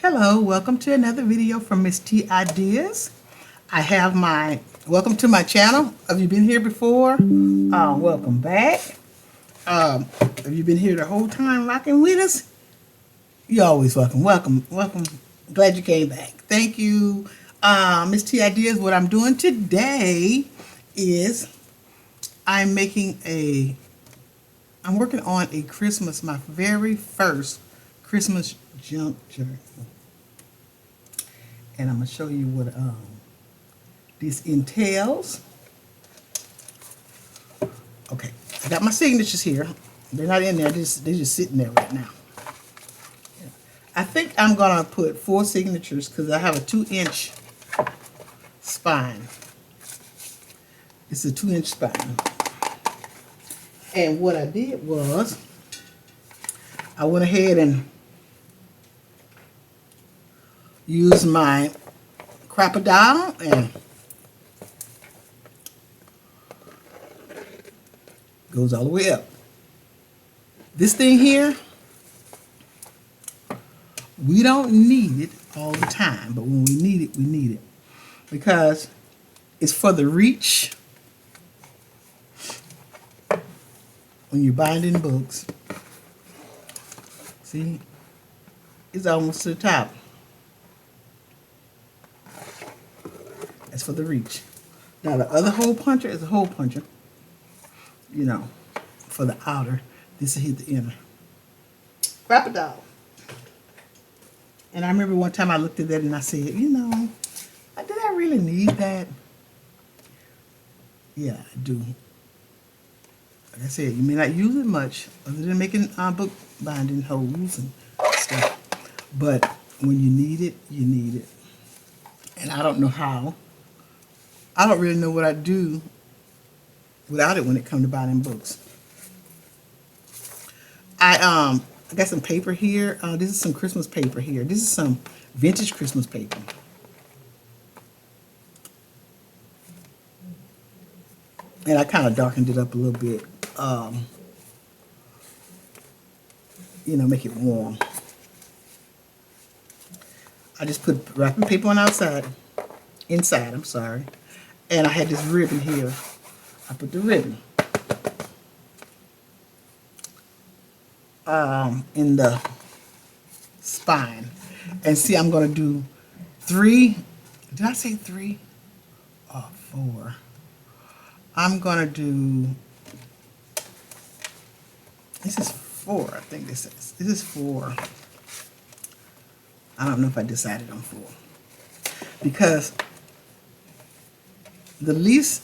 Hello, welcome to another video from Miss T Ideas. I have welcome to my channel. Have you been here before? Welcome back. Have you been here the whole time rocking with us? You're always welcome. Welcome. Glad you came back. Thank you. Miss T Ideas, what I'm doing today is I'm working on a my very first Christmas junk journal. And I'm going to show you what this entails. Okay, I got my signatures here. They're not in there, they're just sitting there right now. I think I'm going to put 4 signatures because I have a 2-inch spine. It's a 2-inch spine. And what I did was, I went ahead and used my Crop-A-Dile and goes all the way up. This thing here, we don't need it all the time, but when we need it, we need it. Because it's for the reach when you're binding books. See, it's almost to the top. That's for the reach. Now the other hole puncher is a hole puncher, you know, for the outer. This will hit the inner. Crop-A-Dile. And I remember one time I looked at that and I said, you know, did I really need that? Yeah, I do. Like I said, you may not use it much other than making book binding holes and stuff. But when you need it, you need it. And I don't know how. I don't really know what I'd do without it when it comes to binding books. I got some paper here. This is some Christmas paper here. This is some vintage Christmas paper. And I kind of darkened it up a little bit. You know, make it warm. I just put wrapping paper on inside, I'm sorry. And I had this ribbon here. I put the ribbon in the spine. And see, I'm going to do 3. Did I say 3? Oh, 4. I'm going to do, this is 4, I think this is. This is 4. I don't know if I decided on 4. Because the least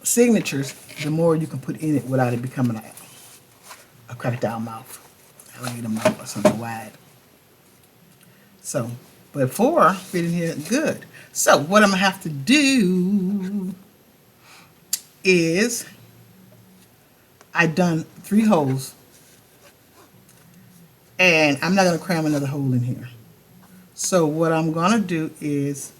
signatures, the more you can put in it without it becoming a Crop-A-Dile mouth, alligator mouth or something wide. So, but 4 fit in here good. So what I'm gonna have to do is, I've done 3 holes, and I'm not gonna cram another hole in here. So what I'm gonna do is,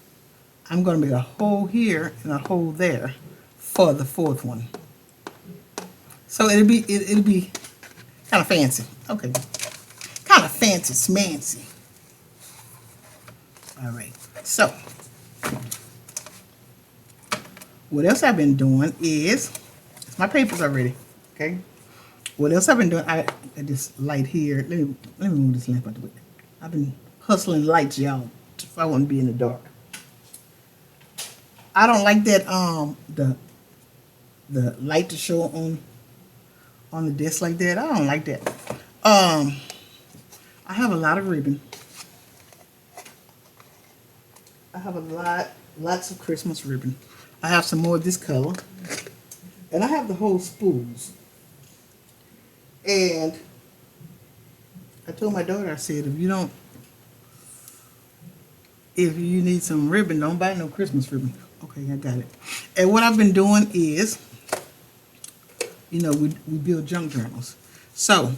I'm gonna make a hole here and a hole there for the 4th one. So it'll be kind of fancy. Okay, kind of fancy smancy. All right. So what else I've been doing is, my papers are ready. Okay. What else I've been doing? I got this light here. Let me move this lamp out the way. I've been hustling lights, y'all, if I want to be in the dark. I don't like that the light to show on the desk like that. I don't like that. I have a lot of ribbon. I have lots of Christmas ribbon. I have some more of this color. And I have the whole spools. And I told my daughter, I said, if you need some ribbon, don't buy no Christmas ribbon. Okay, I got it. And what I've been doing is, you know, we build junk journals. So,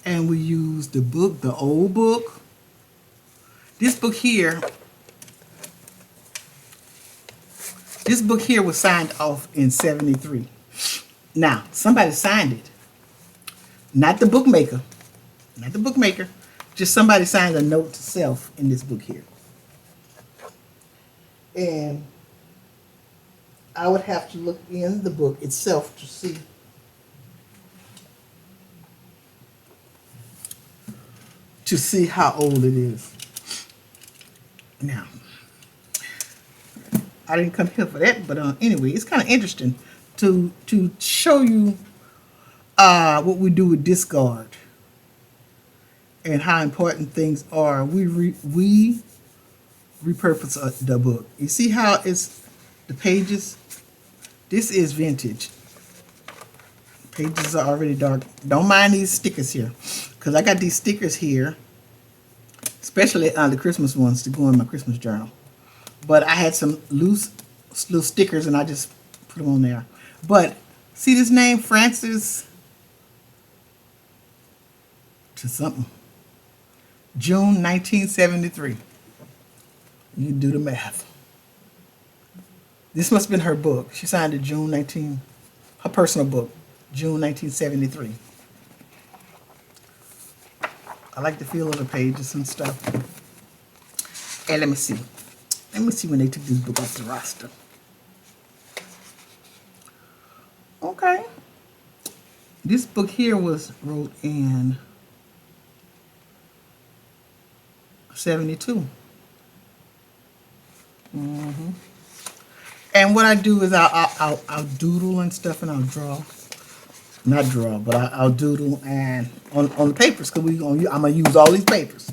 and we use the book, the old book. This book here was signed off in 73. Now, somebody signed it. Not the bookmaker. not the bookmaker, just somebody signed a note to self in this book here. And I would have to look in the book itself to see how old it is. Now, I didn't come here for that, but anyway, it's kind of interesting to show you what we do with discard and how important things are. We repurpose the book. You see how it's the pages? This is vintage. Pages are already dark. Don't mind these stickers here, because I got these stickers here, especially the Christmas ones to go in my Christmas journal. But I had some loose little stickers and I just put them on there. But see this name, Francis to something. June 1973. You can do the math. This must have been her book. She signed it her personal book, June 1973. I like the feel of the pages and stuff. And let me see. Let me see when they took this book off the roster. Okay. This book here was wrote in 72. And what I do is I'll doodle and stuff, and I'll draw. Not draw, but I'll doodle and on the papers, because I'm gonna use all these papers.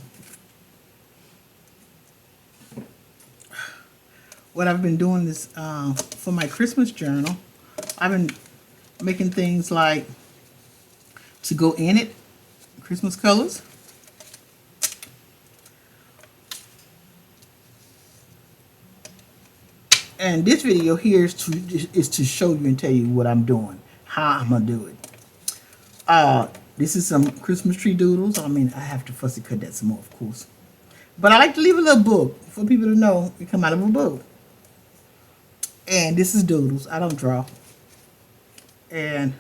What I've been doing is for my Christmas journal, I've been making things like to go in it, Christmas colors. And this video here is to show you and tell you what I'm doing, how I'm gonna do it. This is some Christmas tree doodles. I mean, I have to fussy cut that some more, of course. But I like to leave a little book for people to know it come out of a book. And this is doodles. I don't draw. And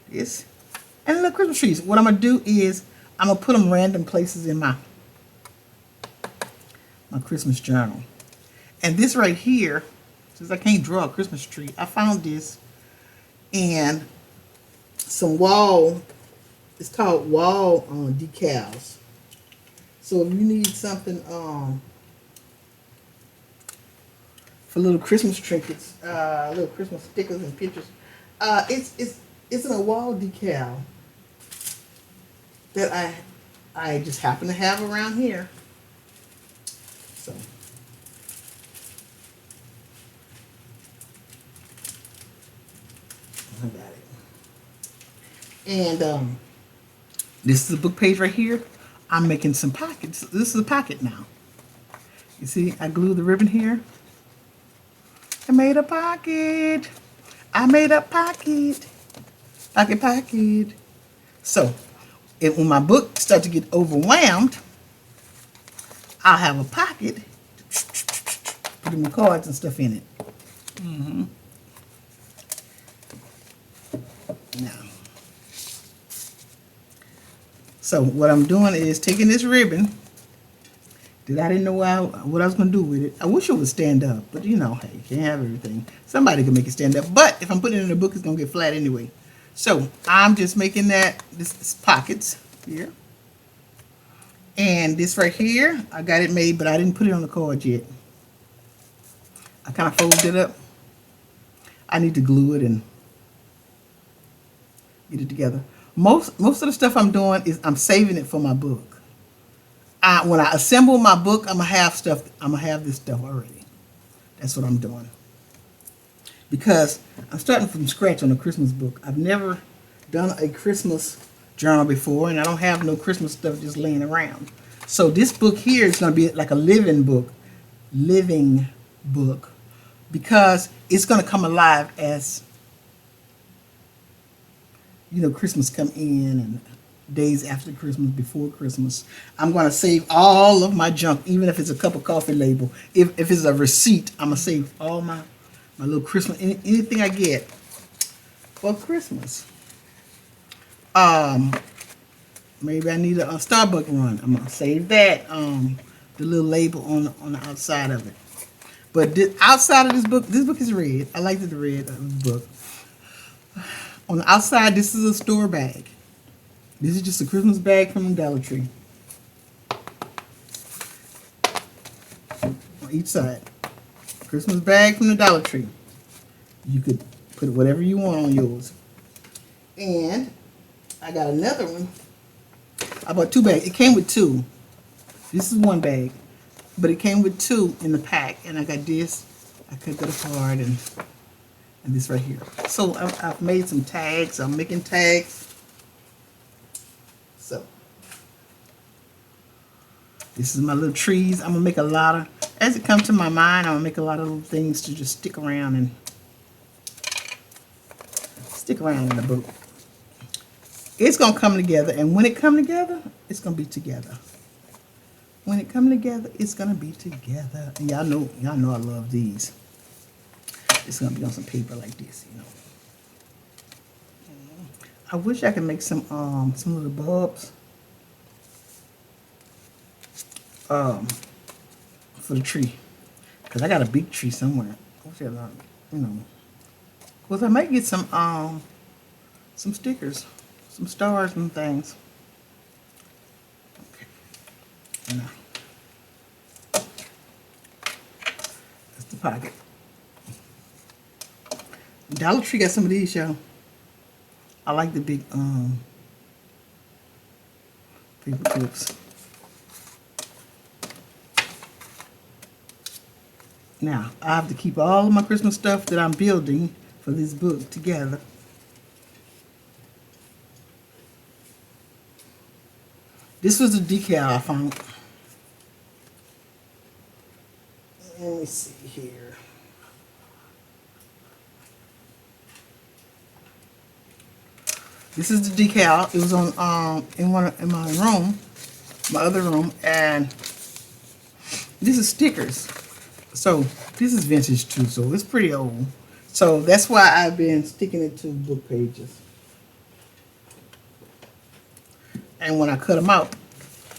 this, and little Christmas trees. What I'm gonna do is I'm gonna put them random places in my Christmas journal. And this right here, since I can't draw a Christmas tree, I found this in some wall. It's called wall decals. So if you need something for little Christmas trinkets, little Christmas stickers and pictures, it's in a wall decal that I just happen to have around here. So I got it. And this is a book page right here. I'm making some pockets. This is a pocket now. You see, I glued the ribbon here. I made a pocket. I made a pocket. Pocket. So, when my book starts to get overwhelmed, I'll have a pocket. Putting my cards and stuff in it. Now, so what I'm doing is taking this ribbon that I didn't know what I was going to do with it. I wish it would stand up, but you know, hey, you can't have everything. Somebody can make it stand up, but if I'm putting it in a book, it's going to get flat anyway. So I'm just making this pockets here. And this right here, I got it made, but I didn't put it on the card yet. I kind of folded it up. I need to glue it and get it together. Most of the stuff I'm doing is I'm saving it for my book. When I assemble my book, I'm gonna have this stuff already. That's what I'm doing. Because I'm starting from scratch on a Christmas book. I've never done a Christmas journal before, and I don't have no Christmas stuff just laying around. So this book here is gonna be like a living book, because it's gonna come alive as Christmas come in and days after Christmas, before Christmas. I'm going to save all of my junk, even if it's a cup of coffee label. If it's a receipt, I'm going to save all my little Christmas, anything I get for Christmas. Maybe I need a Starbucks one. I'm gonna save that. The little label on the outside of it. But outside of this book is red. I like the red of the book. On the outside, this is a store bag. This is just a Christmas bag from the Dollar Tree. On each side, Christmas bag from the Dollar Tree. You could put whatever you want on yours. And I got another one. I bought 2 bags. It came with 2. This is 1 bag, but it came with 2 in the pack. And I got this. I cut that apart and this right here. So I've made some tags. I'm making tags. So this is my little trees. I'm gonna make a lot of, as it comes to my mind, I'm gonna make a lot of little things to just stick around in the book. It's gonna come together, and when it come together, it's gonna be together. When it come together, it's gonna be together. And y'all know I love these. It's gonna be on some paper like this, you know. I wish I could make some little bulbs for the tree, cause I got a big tree somewhere. I wish I, you know, cause I might get some stickers, some stars and things. Okay, now that's the pocket. Dollar Tree got some of these, y'all. I like the big paper clips. Now, I have to keep all of my Christmas stuff that I'm building for this book together. This was a decal I found. Let me see here. This is the decal. It was on in my room, my other room, and this is stickers. So this is vintage too, so it's pretty old. So that's why I've been sticking it to book pages. And when I cut them out,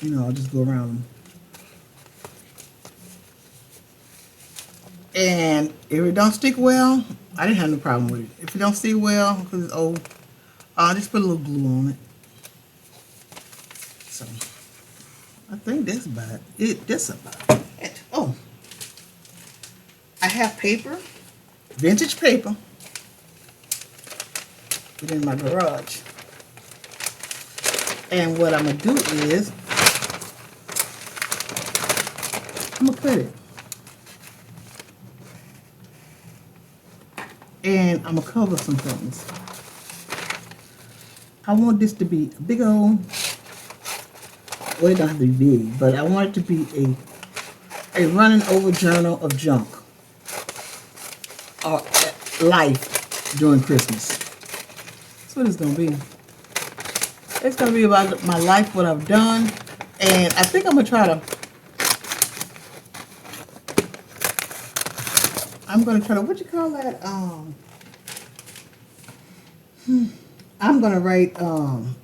you know, I'll just go around them. And if it don't stick well, I didn't have no problem with it. If it don't stick well, because it's old, I'll just put a little glue on it. So I think that's about it. That's about it. Oh, I have paper, vintage paper, put it in my garage. And what I'm gonna do is I'm gonna cut it. And I'm gonna cover some things. I want this to be a big old, well, it don't have to be big, but I want it to be a running over journal of junk or life during Christmas. That's what it's gonna be. It's gonna be about my life, what I've done, and I think I'm gonna try to. What you call that? I'm gonna write. I'm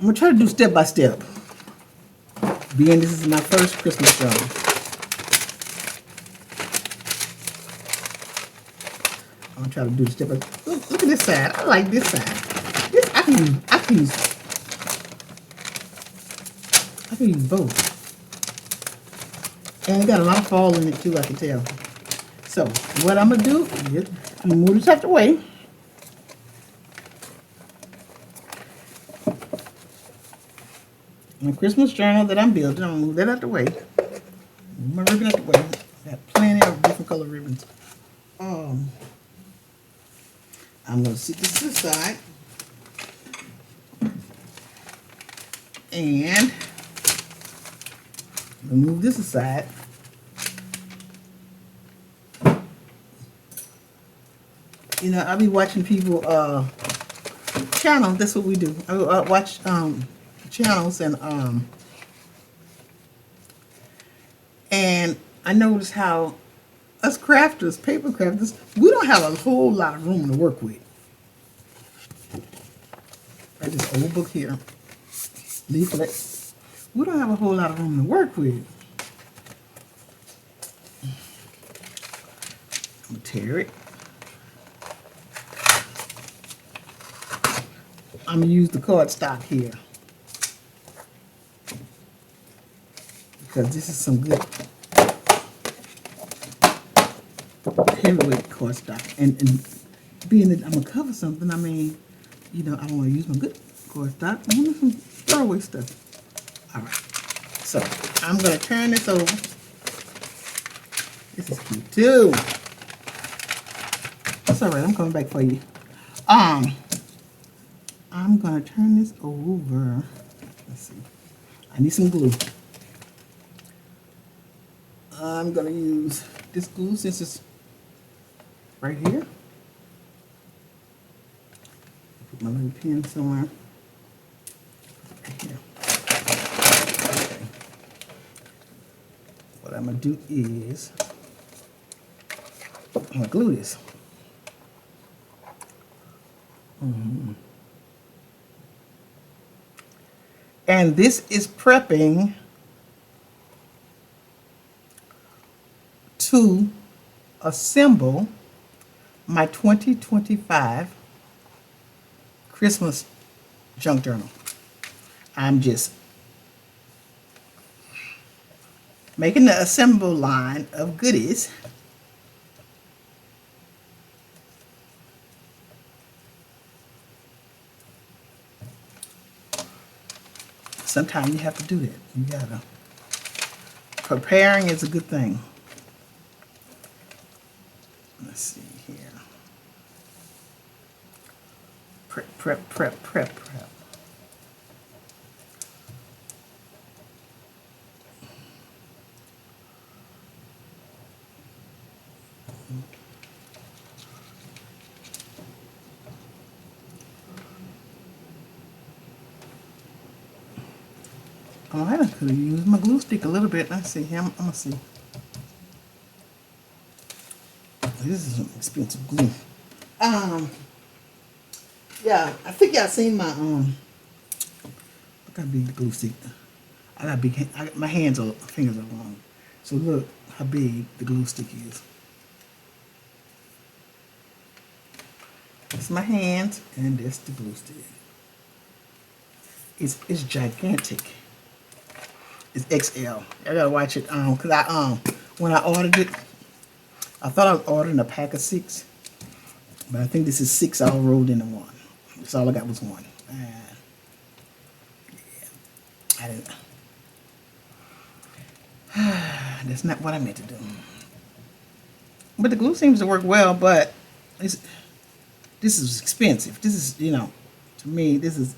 gonna try to do step by step. Being this is my first Christmas journal. I'm gonna try to do the step by. Look at this side. I like this side. This I can use both. And it got a lot of fall in it too, I can tell. So what I'm gonna do is I'm gonna move this out the way. My Christmas journal that I'm building, I'm gonna move that out the way. Move my ribbon out the way. Got plenty of different color ribbons. I'm gonna sit this to the side. And I'm gonna move this aside. You know, I'll be watching people channels. That's what we do. I watch channels and I notice how us crafters, paper crafters, we don't have a whole lot of room to work with. Got this old book here. Leaflet. We don't have a whole lot of room to work with. I'm going to tear it. I'm going to use the cardstock here. Because this is some good heavyweight cardstock. And being that I'm going to cover something, I mean, you know, I don't want to use my good cardstock. I want some throwaway stuff. All right. So, I'm going to turn this over. This is cute, too. That's all right. I'm coming back for you. I'm going to turn this over. Let's see. I need some glue. I'm going to use this glue since it's right here. Put my little pen somewhere. Right here. Okay. What I'm going to do is I'm going to glue this. And this is prepping to assemble my 2025 Christmas junk journal. I'm just making the assemble line of goodies. Sometimes you have to do that. You gotta. Preparing is a good thing. Let's see here. Prep. Oh, I could have used my glue stick a little bit. Let's see here. I'm gonna see. This is some expensive glue. Yeah, I think y'all seen my look how big the glue stick. I got big. My fingers are long. So look how big the glue stick is. It's my hands, and that's the glue stick. It's gigantic. It's XL. I gotta watch it cause when I ordered it, I thought I was ordering a pack of 6, but I think this is 6 all rolled into one. So all I got was one. Yeah, I didn't. That's not what I meant to do. But the glue seems to work well. But this is expensive. This is, you know, to me, this.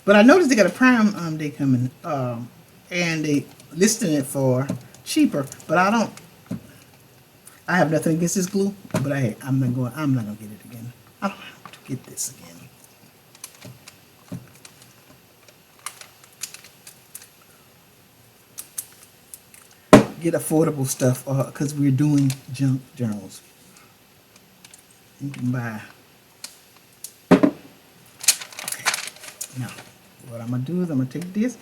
But I noticed they got a Prime Day coming, and they listing it for cheaper. But I have nothing against this glue, but I'm not gonna get it again. I don't have to get this again. Get affordable stuff, because we're doing junk journals. You can buy. Okay. Now, what I'm gonna do is I'm gonna take this.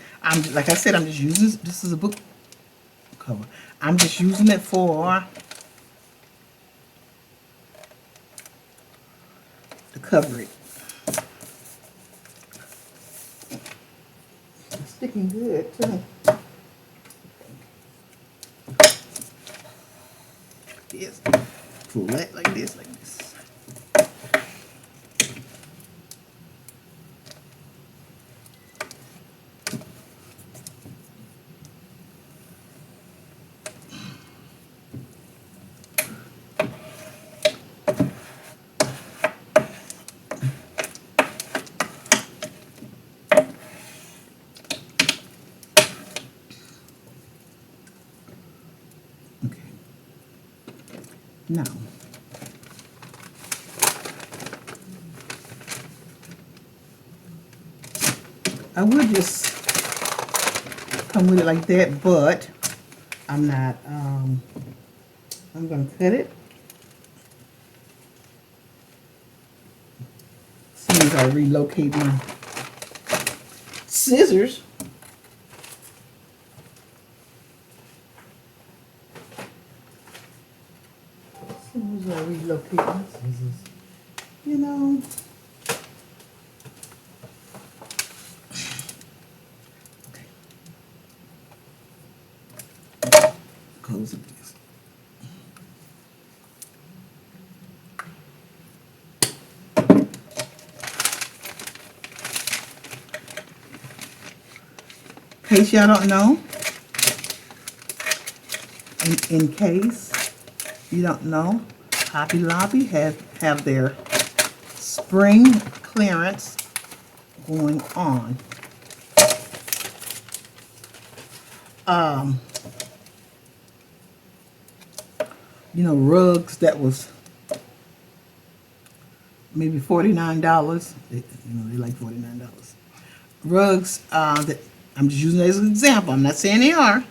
Like I said, I'm just using this is a book cover. I'm just using it for to cover it. It's sticking good too. Yes. Pull that like this. Now, I would just come with it like that, but I'm not, I'm going to cut it. soon as I relocate my scissors. As soon as I relocate my scissors, you know. Okay. Close this. In case y'all don't know, in case you don't know, Hobby Lobby have their spring clearance going on. You know, rugs that was maybe $49. You know, they like $49. Rugs that I'm just using it as an example. I'm not saying they are.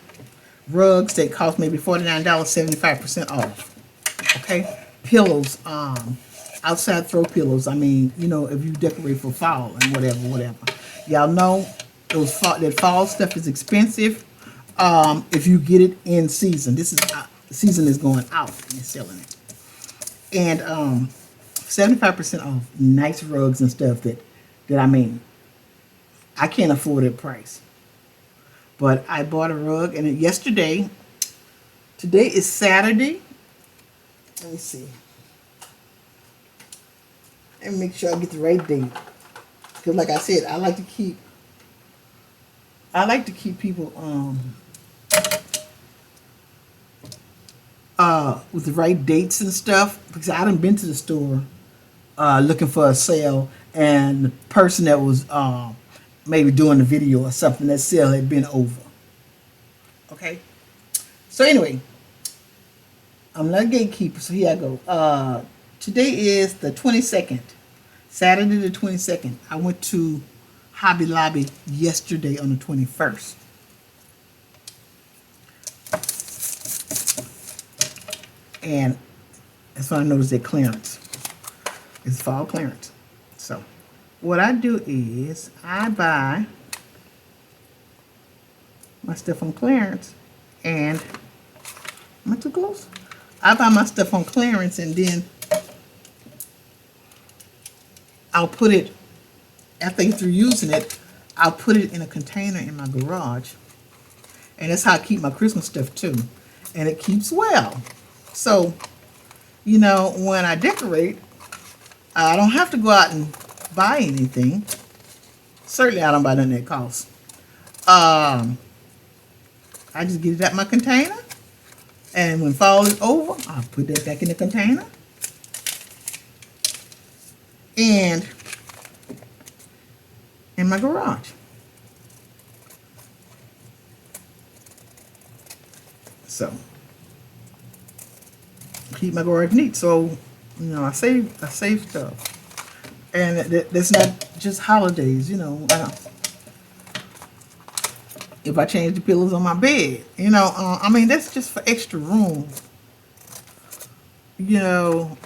Rugs that cost maybe $49, 75% off. Okay? Pillows, outside throw pillows. I mean, you know, if you decorate for fall and whatever. Y'all know that fall stuff is expensive. If you get it in season. This is season is going out and they're selling it. And 75% off nice rugs and stuff that I mean, I can't afford that price. But I bought a rug, and today is Saturday. Let me see. Let me make sure I get the right date. Because like I said, I like to keep people with the right dates and stuff. Because I done been to the store looking for a sale, and the person that was maybe doing the video or something, that sale had been over. Okay? So anyway, I'm not a gatekeeper, so here I go. Today is the 22nd. Saturday the 22nd. I went to Hobby Lobby yesterday on the 21st. And that's when I noticed their clearance. It's fall clearance. So what I do is I buy my stuff on clearance, and am I too close? I buy my stuff on clearance, and then I'll put it, after I get through using it, I'll put it in a container in my garage. And that's how I keep my Christmas stuff too. And it keeps well. So, you know, when I decorate, I don't have to go out and buy anything. Certainly I don't buy nothing that costs. I just get it out my container, and when fall is over, I'll put that back in the container, and in my garage. So keep my garage neat. So, you know, I save stuff, and that's not just holidays. You know, if I change the pillows on my bed, you know, I mean, that's just for extra room. You know,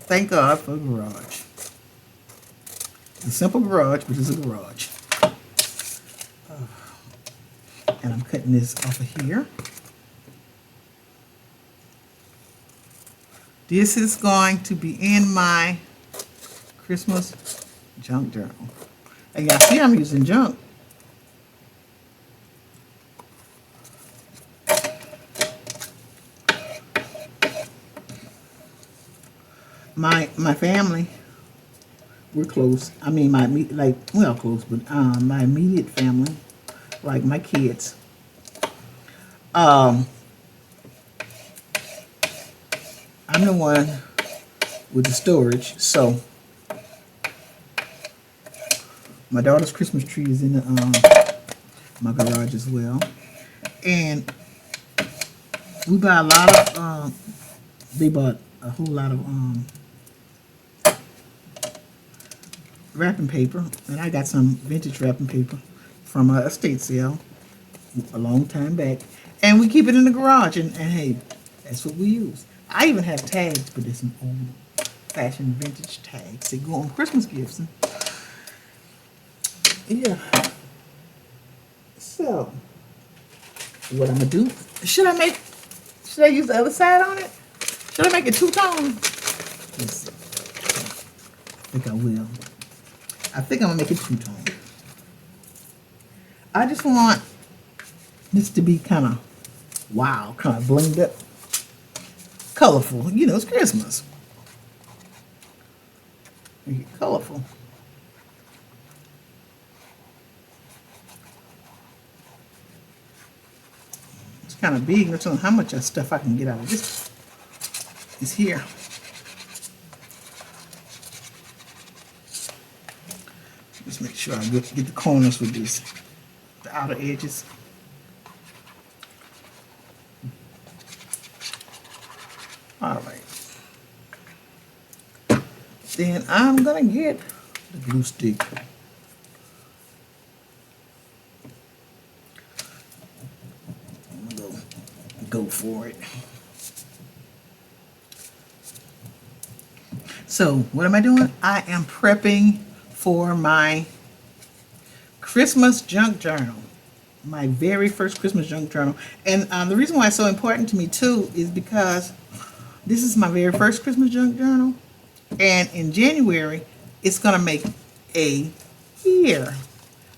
thank God for a garage. It's a simple garage, but it's a garage. And I'm cutting this off of here. This is going to be in my Christmas junk journal. And y'all see I'm using junk. My family, we're close. I mean, close, but my immediate family, like my kids. I'm the one with the storage, so my daughter's Christmas tree is in my garage as well, and we buy a lot of. They bought a whole lot of wrapping paper, and I got some vintage wrapping paper from a estate sale a long time back, and we keep it in the garage, and hey, that's what we use. I even have tags, but there's some old fashion vintage tags. They go on Christmas gifts. And yeah. So, what I'm gonna do? Should I use the other side on it? Should I make it two-tone? Let's see. I think I will. I think I'm gonna make it two-tone. I just want this to be kind of wow, kind of blinged up, colorful. You know, it's Christmas. Make it colorful. It's kind of big. Let's see how much stuff I can get out of this. Is here. Just make sure I get the corners with this, the outer edges. All right. Then I'm gonna get the glue stick. I'm gonna go for it. So what am I doing? I am prepping for my Christmas junk journal. My very first Christmas junk journal. And the reason why it's so important to me too is because this is my very first Christmas junk journal. And in January, it's going to make a year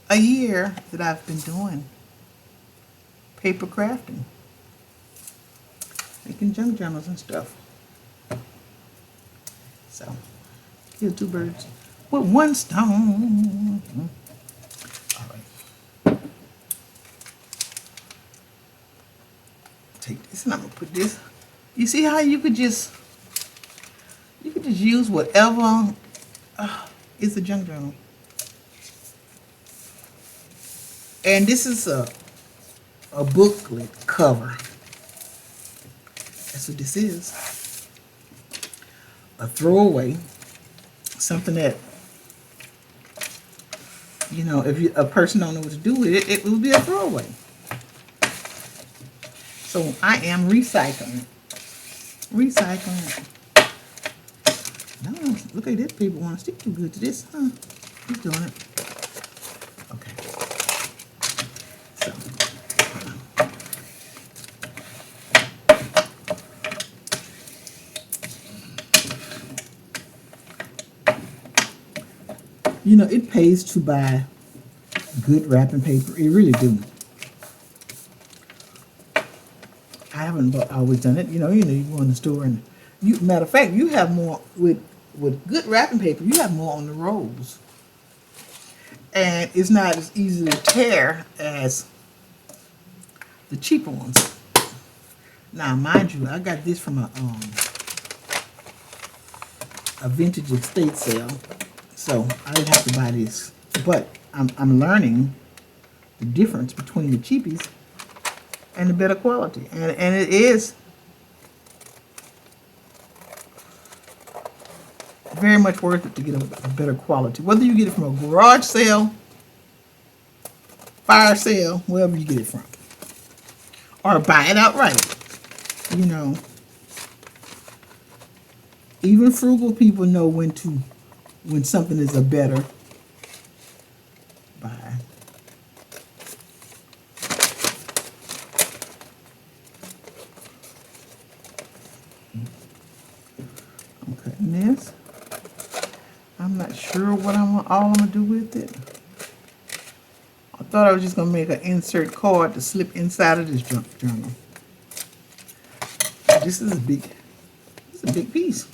that I've been doing paper crafting, making junk journals and stuff. So, kill two birds with one stone. All right. Take this and I'm going to put this. You see how you could just use whatever is a junk journal. And this is a booklet cover. That's what this is. A throwaway. Something that, you know, if a person don't know what to do with it, it will be a throwaway. So I am recycling. No, look at this. People want to stick too good to this, huh? Who's doing it? Okay. So. You know, it pays to buy good wrapping paper. It really do. I haven't always done it. You know, you go in the store and matter of fact, you have more with good wrapping paper. You have more on the rolls, and it's not as easy to tear as the cheaper ones. Now, mind you, I got this from a vintage estate sale, so I didn't have to buy this. But I'm learning the difference between the cheapies and the better quality, and it is very much worth it to get a better quality. Whether you get it from a garage sale, fire sale, wherever you get it from, or buy it outright. You know, even frugal people know when something is a better buy. I'm cutting this. I'm not sure what I'm gonna do with it. I thought I was just gonna make an insert card to slip inside of this junk journal. This is a big piece.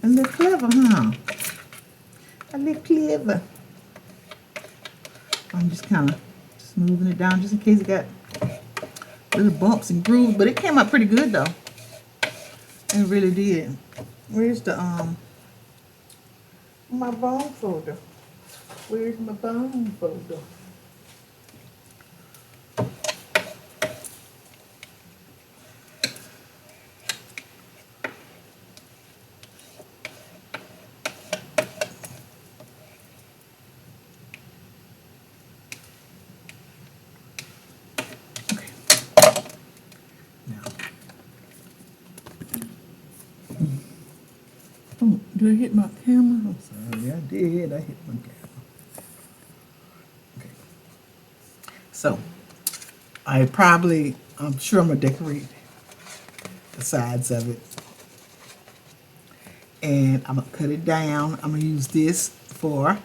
A little clever, huh? A little clever. I'm just kind of smoothing it down just in case it got little bumps and grooves, but it came out pretty good though. It really did. Where's the my bone folder? Where's my bone folder? Okay. Now. Oh, did I hit my camera? I'm sorry, I did. I hit my camera. Okay. So, I'm sure I'm going to decorate the sides of it. And I'm going to cut it down. I'm going to use this for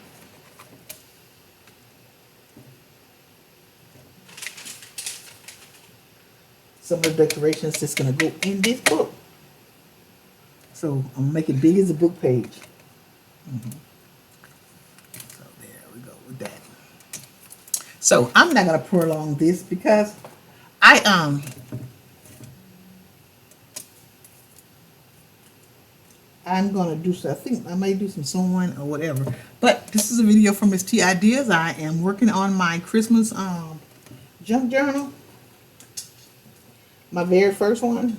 some of the decorations that's going to go in this book. So I'm going to make it big as a book page. So there we go with that. So I'm not going to prolong this because I'm going to do some, I think I may do some sewing or whatever. But this is a video from Miss T Ideas. I am working on my Christmas junk journal. My very first one.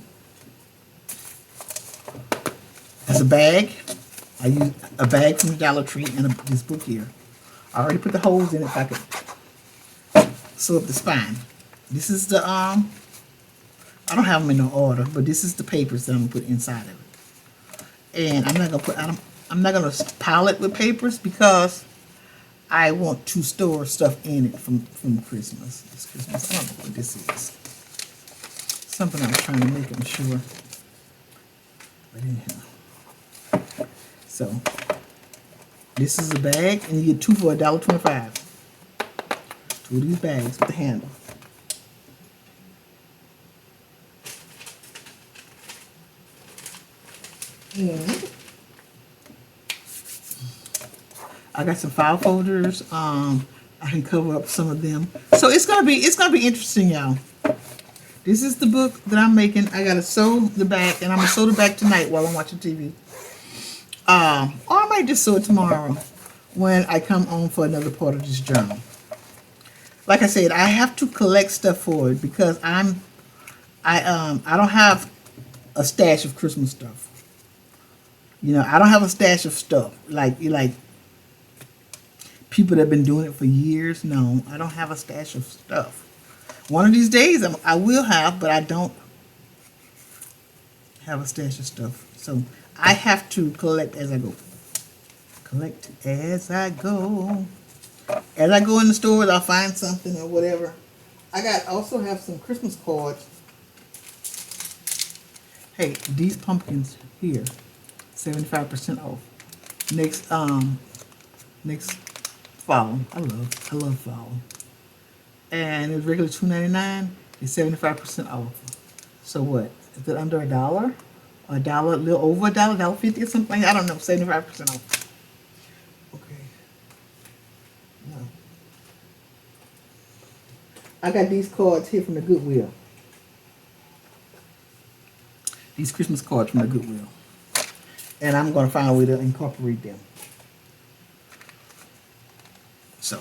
As a bag. I use a bag from the Dollar Tree and this book here. I already put the holes in it if I could sew up the spine. This is the I don't have them in no order, but this is the papers that I'm gonna put inside of it. And I'm not gonna pile it with papers because I want to store stuff in it from Christmas. This Christmas. I don't know what this is. Something I was trying to make, I'm sure. But anyhow. So this is a bag, and you get two for $1.25. Two of these bags with the handle. And I got some file folders. I can cover up some of them. So it's gonna be interesting, y'all. This is the book that I'm making. I gotta sew the back, and I'm gonna sew the back tonight while I'm watching TV. Or I might just sew it tomorrow when I come on for another part of this journal. Like I said, I have to collect stuff for it because I don't have a stash of Christmas stuff. You know, I don't have a stash of stuff like people that have been doing it for years. No, I don't have a stash of stuff. One of these days I will have, but I don't have a stash of stuff. So I have to collect as I go. Collect as I go. As I go in the stores, I'll find something or whatever. I also have some Christmas cards. Hey, these pumpkins here, 75% off. Next fall. I love fall. And it's regular $2.99. It's 75% off. So what? Is it under $1? A dollar, a little over $1, $1.50 or something. I don't know. 75% off. Okay. No. I got these cards here from the Goodwill. These Christmas cards from the Goodwill. And I'm going to find a way to incorporate them. So.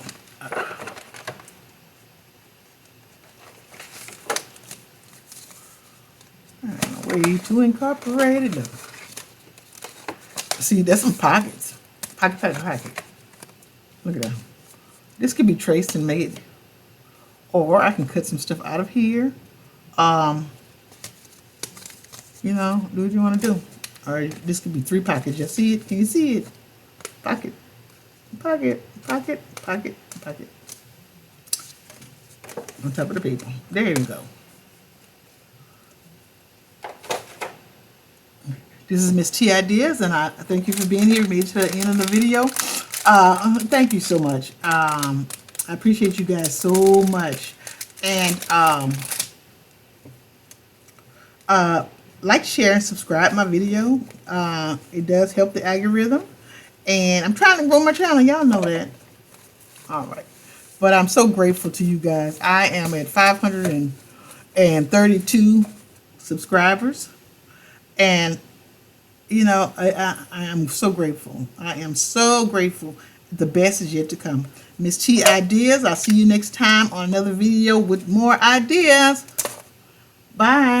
Way to incorporate it. See, there's some pockets. Pocket. Look at that. This could be traced and made. Or I can cut some stuff out of here. You know, do what you want to do. Or this could be 3 pockets. You see it? Can you see it? Pocket. On top of the paper. There you go. This is Miss T Ideas, and I thank you for being here. Made it to the end of the video. Thank you so much. I appreciate you guys so much. And like, share, and subscribe my video. It does help the algorithm. And I'm trying to grow my channel. Y'all know that. All right. But I'm so grateful to you guys. I am at 532 subscribers. And you know, I am so grateful. I am so grateful. the best is yet to come. Miss T Ideas, I'll see you next time on another video with more ideas. Bye.